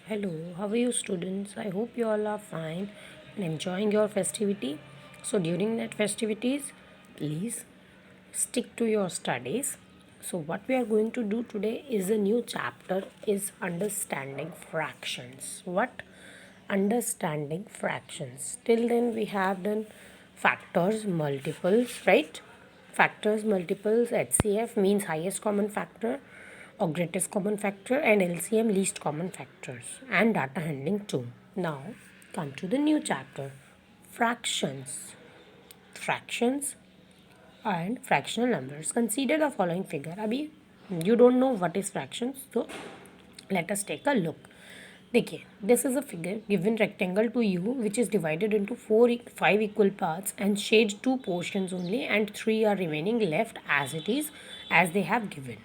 Hello, how are you students? I hope you all are fine and enjoying your festivity. So during that festivities, please stick to your studies. So what we are going to do today is a new chapter is understanding fractions. What? Understanding fractions. Till then we have done factors, multiples, right? Factors, multiples, HCF means highest common factor or greatest common factor, and LCM least common factors, and data handling too. Now come to the new chapter, fractions. Fractions and fractional numbers. Consider the following figure. Abhi you don't know what is fractions, so let us take a look. देखिए, this is a figure given rectangle to you which is divided into 5 equal parts and shades 2 portions only and 3 are remaining left as it is as they have given.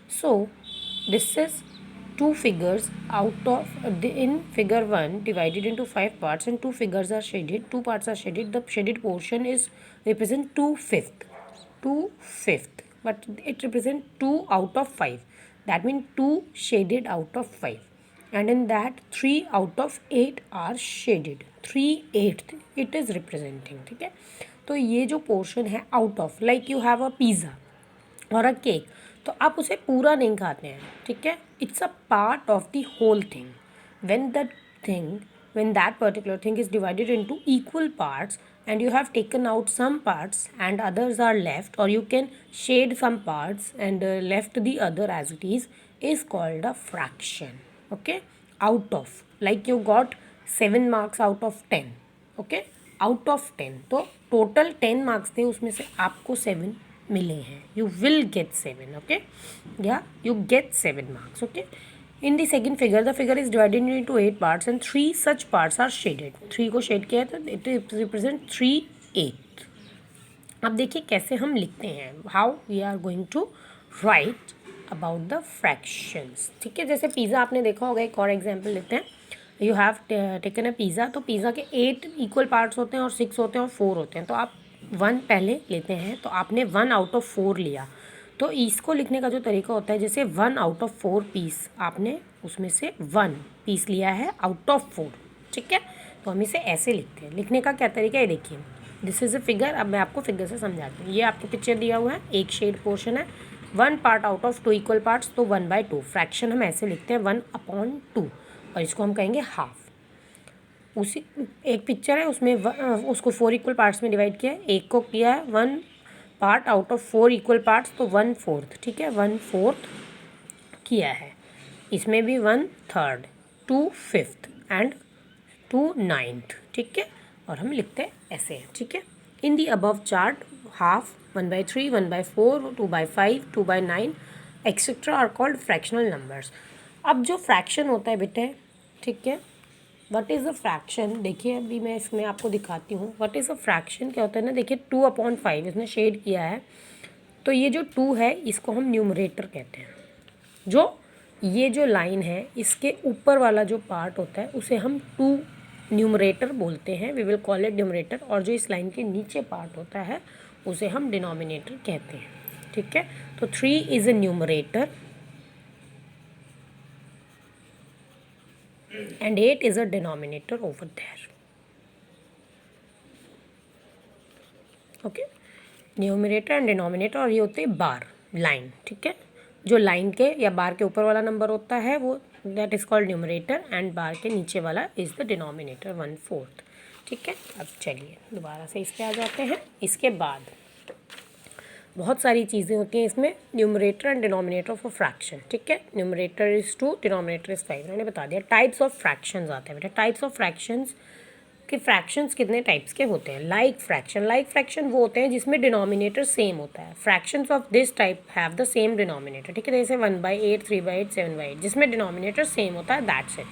So this is two figures out of in figure 1 divided into 5 parts and two figures are shaded, two parts are shaded. The shaded portion is represent 2/5, but it represents 2 out of 5. That means 2 shaded out of 5, and in that 3 out of 8 are shaded. 3/8 it is representing. ठीक है, तो ये जो portion है out of, like you have a pizza और अ cake, तो आप उसे पूरा नहीं खाते हैं. ठीक है, it's a part of the whole thing. When the thing when that particular thing is divided into equal parts and you have taken out some parts and others are left, or you can shade some parts and left the other as it is called a fraction. Okay, out of, like you got 7 marks out of 10. Okay, out of 10, तो total 10 marks थे, उसमें से आपको 7 मिले हैं. You will gate 7. Okay, या you get 7 marks. Okay, in the second figure the figure is divided into 8 parts and 3 such parts are shaded. 3 को shade किया है तो it represent 3/8. अब देखिए कैसे हम लिखते हैं, how we are going to write about the fractions. ठीक है, जैसे पिज़्ज़ा आपने देखा होगा, एक और एग्जांपल लेते हैं. You have taken a pizza, तो पिज़्ज़ा के 8 इक्वल पार्ट्स होते हैं और 6 होते हैं और 4 होते हैं. तो आप 1 पहले लेते हैं, तो आपने 1 आउट ऑफ 4 लिया. तो इसको लिखने का जो तरीका होता है, जैसे 1 आउट ऑफ 4 पीस, आपने उसमें से 1 पीस लिया है आउट ऑफ 4. ठीक है, तो हम इसे ऐसे लिखते हैं. लिखने का क्या तरीका है, देखिए दिस इज़ अ फिगर. अब मैं आपको फिगर से समझाती हूँ. ये आपको पिक्चर दिया हुआ है, एक शेड पोर्शन है, 1 part out of 2 equal parts, तो 1/2. फ्रैक्शन हम ऐसे लिखते हैं 1/2, और इसको हम कहेंगे हाफ. उसी एक पिक्चर है, उसमें उसको 4 इक्वल पार्ट्स में डिवाइड किया है, एक को किया है 1 part out of 4 equal parts, तो 1/4. ठीक है, 1/4 किया है. इसमें भी 1/3, 2/5 एंड 2/9. ठीक है, और हम लिखते हैं ऐसे. ठीक है, in the above chart half, 1/3, 1/4, 2/5, 2/9 etcetera are called fractional numbers. अब जो फ्रैक्शन होता है बेटे, ठीक है, व्हाट इज़ अ फ्रैक्शन, देखिए अभी मैं इसमें आपको दिखाती हूँ. व्हाट इज़ अ फ्रैक्शन क्या होता है ना, देखिए 2/5 इसने शेड किया है, तो ये जो 2 है इसको हम न्यूमरेटर कहते हैं. जो ये जो लाइन है इसके ऊपर वाला जो पार्ट होता है उसे हम 2 न्यूमरेटर बोलते हैं, we will call it numerator. और जो इस लाइन के नीचे पार्ट होता है उसे हम डिनोमिनेटर कहते हैं. ठीक है, तो 3 is a numerator and 8 is a denominator over there. Okay, numerator and denominator, और ये होते हैं बार, लाइन. ठीक है, जो लाइन के या बार के ऊपर वाला नंबर होता है वो that is called numerator, and bar के नीचे वाला इज़ द डिनोमिनेटर, 1/4. ठीक है, अब चलिए दोबारा से इस पर आ जाते हैं. इसके बाद बहुत सारी चीज़ें होती हैं इसमें, numerator and denominator of a fraction. ठीक है, न्यूमरेटर इज़ 2, डिनोमिनेटर इज़ 5. मैंने बता दिया. टाइप्स ऑफ फ्रैक्शंस आते हैं बेटा. टाइप्स ऑफ फ्रैक्शंस के फ्रैक्शंस कितने टाइप्स के होते हैं. लाइक फ्रैक्शन वो होते हैं जिसमें डिनोमिनेटर सेम होता है. Fractions of this type have the same denominator. ठीक है, जैसे 1/8, 3/8, 7/8, जिसमें डिनोमिनेटर सेम होता है, दैट्स इट.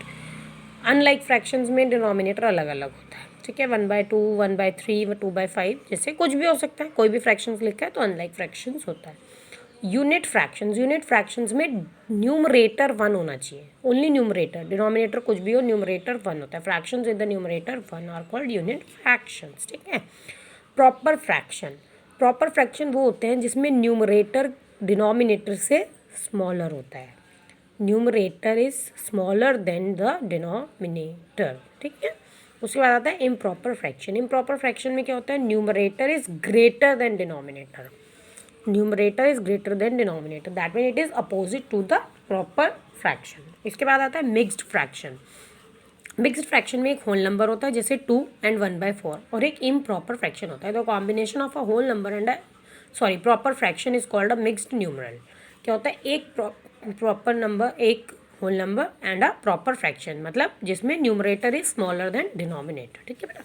अनलाइक फ्रैक्शंस में डिनोमिनेटर अलग अलग होता है. ठीक है, 1/2, 1/3, 2/5, जैसे कुछ भी हो सकता है, कोई भी फ्रैक्शंस लिखा है तो अनलाइक फ्रैक्शंस होता है. यूनिट फ्रैक्शंस में न्यूमरेटर 1 होना चाहिए, ओनली न्यूमरेटर. डिनोमिनेटर कुछ भी हो, न्यूमरेटर 1 होता है. Fractions with the numerator 1 are called unit fractions. ठीक है, प्रॉपर फ्रैक्शन वो होते हैं जिसमें न्यूमरेटर डिनोमिनेटर से स्मॉलर होता है. Numerator is smaller then the denominator, ठीक है। उसके बाद आता है इम्प्रॉपर फ्रैक्शन। इम्प्रॉपर फ्रैक्शन में क्या होता है, numerator is greater than denominator, numerator is greater than denominator, that mean it is opposite to the proper fraction. इसके बाद आता है मिक्स्ड फ्रैक्शन। मिक्स्ड फ्रैक्शन में एक होल नंबर होता है जैसे 2 and 1/4, और एक इम्प्रॉपर फ्रैक्शन होता है। The combination of a whole number and proper fraction is called a mixed numeral. क्या होता है, एक प्रॉपर नंबर, एक whole number and a proper fraction, मतलब जिसमें numerator is smaller than denominator, ठीक है बेटा।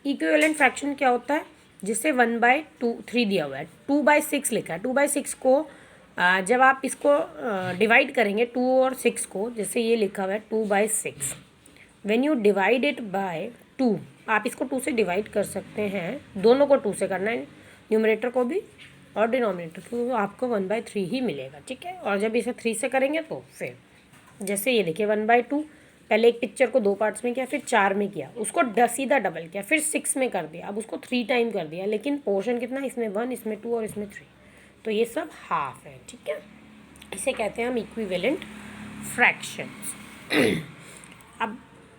इक्विवेलेंट फ्रैक्शन क्या होता है, जिससे 1/3 दिया हुआ है, 2/6 लिखा है। 2/6 को जब आप इसको डिवाइड करेंगे 2 और 6 को, जैसे ये लिखा हुआ है 2/6, when you divide it by 2, आप इसको 2 से डिवाइड कर सकते हैं, दोनों को 2 से करना है, न्यूमरेटर को भी और डिनोमिनेटर को, तो आपको 1/3 ही मिलेगा, ठीक है। और जब इसे 3 से करेंगे तो फिर जैसे ये देखिए 1/2, पहले एक पिक्चर को 2 पार्ट्स में किया, फिर 4 में किया, उसको सीधा डबल किया, फिर 6 में कर दिया, अब उसको 3 टाइम कर दिया, लेकिन पोर्शन कितना, इसमें 1, इसमें 2 और इसमें 3, तो ये सब हाफ है, ठीक है। इसे कहते हैं हम इक्विवेलेंट फ्रैक्शंस। अब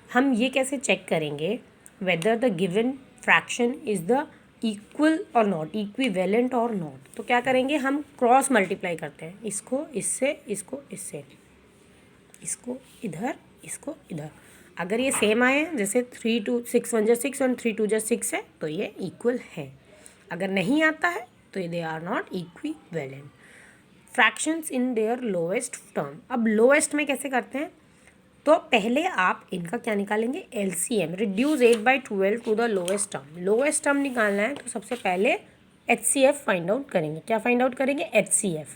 हम ये कैसे चेक करेंगे whether the given fraction is the equal और नॉट, इक्विवेलेंट और नॉट। तो क्या करेंगे, हम क्रॉस मल्टीप्लाई करते हैं, इसको इससे, इसको इससे, इसको इधर, इसको इधर। अगर ये सेम आए, जैसे 3 2 6 1 6 और 3 2 6 है, तो ये इक्वल है। अगर नहीं आता है तो they are not equivalent. Fractions in their lowest term. अब लोएस्ट में कैसे करते हैं, तो पहले आप इनका क्या निकालेंगे, LCM, reduce 8/12 to the lowest term. Lowest term निकालना है तो सबसे पहले एचसीएफ फाइंड आउट करेंगे। क्या फाइंड आउट करेंगे, एचसीएफ,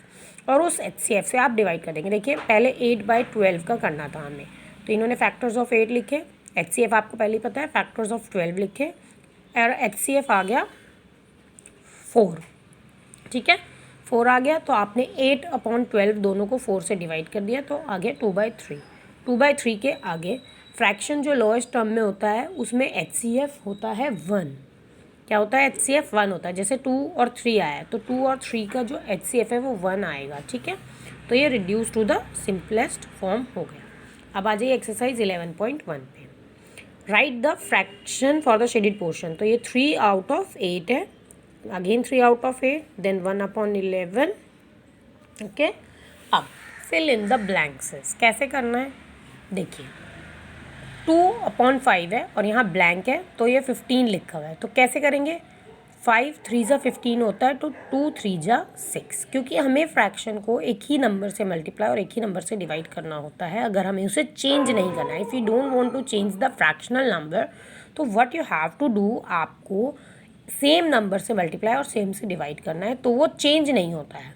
और उस एचसीएफ से आप डिवाइड कर देंगे। देखिए पहले 8/12 का करना था हमें, तो इन्होंने फैक्टर्स ऑफ 8 लिखे, एचसीएफ आपको पहले ही पता है, फैक्टर्स ऑफ 12 लिखे, और एचसीएफ आ गया 4, ठीक है, 4 आ गया। तो आपने 8/12 दोनों को 4 से डिवाइड कर दिया, तो आ गया 2/3। 2/3 के आगे फ्रैक्शन जो लोएस्ट टर्म में होता है उसमें एचसीएफ होता है 1। क्या होता है, एचसीएफ 1 होता है। जैसे 2 और 3 आया है, तो 2 और 3 का जो एचसीएफ है वो 1 आएगा, ठीक है। तो ये reduce to the simplest form हो गया। अब आ जाइए एक्सरसाइज 11.1 पे। Write the fraction for the shaded portion. तो ये 3/8 है, अगेन 3/8, देन 1/11, ओके। अब फिल इन द ब्लैंक्स। कैसे करना है, देखिए 2/5 है और यहाँ ब्लैंक है, तो ये 15 लिखा हुआ है, तो कैसे करेंगे, 5 3 जा 15 होता है, तो 2 3 जा 6, क्योंकि हमें फ्रैक्शन को एक ही नंबर से मल्टीप्लाई और एक ही नंबर से डिवाइड करना होता है, अगर हमें उसे चेंज नहीं करना है। If you don't want to change the fractional number, तो what you have to do, आपको सेम नंबर से मल्टीप्लाई और सेम से डिवाइड करना है, तो वो चेंज नहीं होता है,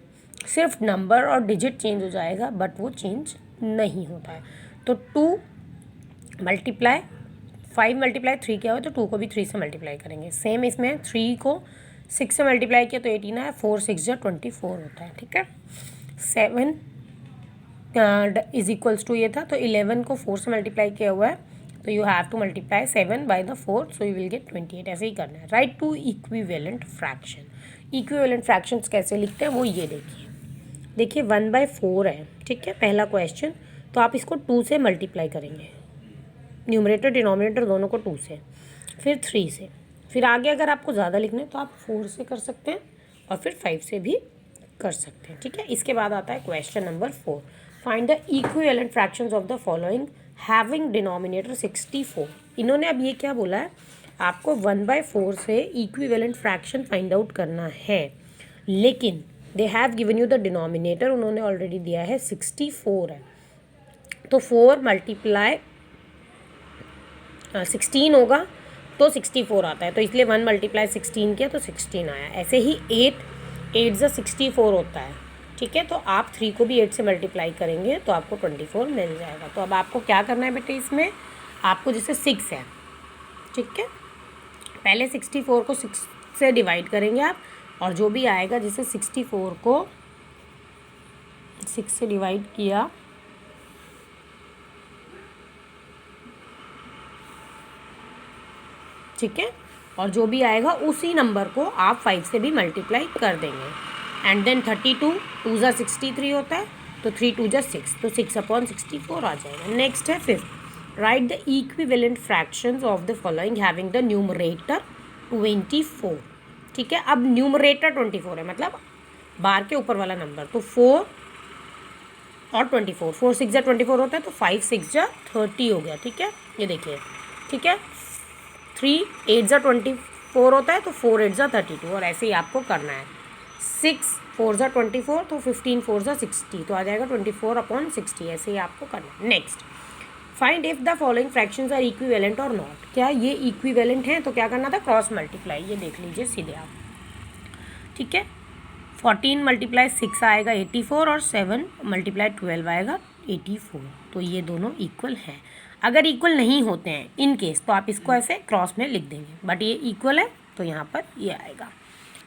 सिर्फ नंबर और डिजिट चेंज हो जाएगा, बट वो चेंज नहीं होता है। तो 5 मल्टीप्लाई 3 क्या हो, तो 2 को भी 3 से मल्टीप्लाई करेंगे। सेम इसमें 3 को 6 से मल्टीप्लाई किया तो 18 है, 4 6 जा 24 होता है, ठीक है। 7 इज इक्वल्स टू ये था, तो 11 को 4 से मल्टीप्लाई किया हुआ है, तो you have to multiply 7 by the 4, so you will get 28। ऐसे ही करना है। Write two equivalent fraction. Equivalent fractions कैसे लिखते हैं वो ये देखिए 1/4 है, ठीक है, पहला क्वेश्चन। तो आप इसको 2 से मल्टीप्लाई करेंगे, न्यूमरेटर डिनोमिनेटर दोनों को 2 से, फिर 3 से, फिर आगे अगर आपको ज़्यादा लिखना है तो आप 4 से कर सकते हैं और फिर 5 से भी कर सकते हैं, ठीक है। इसके बाद आता है question number 4। Find the equivalent fractions of the following having denominator 64। इन्होंने अब ये क्या बोला है, आपको 1/4 से इक्विवेलेंट फ्रैक्शन फाइंड आउट करना है, लेकिन they have given you the denominator, उन्होंने ऑलरेडी दिया है 64 है, तो 4 मल्टीप्लाई 16 होगा तो 64 आता है, तो इसलिए 1 मल्टीप्लाई 16 किया तो 16 आया। ऐसे ही 8 जा 64 होता है, ठीक है, तो आप 3 को भी 8 से मल्टीप्लाई करेंगे तो आपको 24 मिल जाएगा। तो अब आपको क्या करना है बेटे, इसमें आपको जैसे 6 है, ठीक है, पहले 64 को 6 से डिवाइड करेंगे आप, और जो भी आएगा, जैसे 64 को 6 से डिवाइड किया, ठीक है, और जो भी आएगा उसी नंबर को आप 5 से भी मल्टीप्लाई कर देंगे। एंड देन 32 2 जा 63 होता है, तो 3 2 जा 6, तो 6/64 आ जाएगा। नेक्स्ट है 5th, right the equivalent fractions of the following having the numerator 24। ठीक है, अब न्यूमरेटर 24 है, मतलब बार के ऊपर वाला नंबर, तो 4 और 24, 4 6 जा 24 होता है, तो 5 6 जा 30 हो गया। ठीक है, ये देखिए। ठीक है, 3 8 जा 24 होता है, तो 4 8 जा 32, और ऐसे ही आपको करना है। 6 4 जा 24, तो 15 4 जा 60, तो आ जाएगा 24/60, ऐसे ही आपको करना है। Next, find if the following fractions are equivalent और नॉट। क्या ये इक्विवेलेंट हैं, तो क्या करना था, क्रॉस मल्टीप्लाई। ये देख लीजिए सीधे आप। ठीक है, 14 × 6 आएगा 84, और 7 × 12 आएगा 84, तो ये दोनों इक्वल हैं। अगर इक्वल नहीं होते हैं इन केस, तो आप इसको ऐसे क्रॉस में लिख देंगे, बट ये इक्वल है तो यहाँ पर ये आएगा।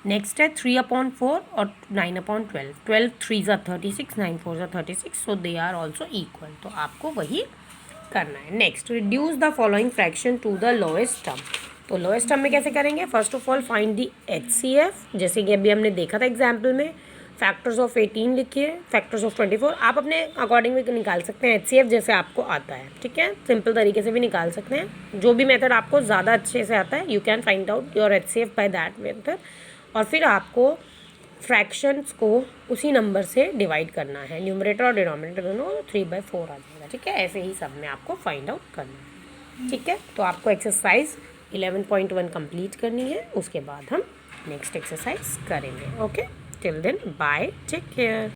नेक्स्ट है 3/4 और 9/12, 12 3 जा 36, 9 4 जा 36, so they are also equal, तो आपको वही करना है। Next, reduce the following fraction to the lowest term. तो लोएस्ट टर्म में कैसे करेंगे, first of all find the HCF, जैसे कि अभी हमने देखा था एग्जाम्पल में। फैक्टर्स ऑफ 18 लिखिए, फैक्टर्स ऑफ 24 आप अपने अकॉर्डिंग भी निकाल सकते हैं, HCF जैसे आपको आता है। ठीक है, सिंपल तरीके से भी निकाल सकते हैं, जो भी मेथड आपको ज़्यादा अच्छे से आता है, you can find out your HCF by that method. और फिर आपको फ्रैक्शंस को उसी नंबर से डिवाइड करना है, न्यूमरेटर और डिनोमिनेटर दोनों, 3/4 आ जाएगा। ठीक है, ऐसे ही सब में आपको फाइंड आउट करना है। ठीक है, तो आपको एक्सरसाइज 11.1 कंप्लीट करनी है, उसके बाद हम नेक्स्ट एक्सरसाइज करेंगे। Okay, till then bye, take care.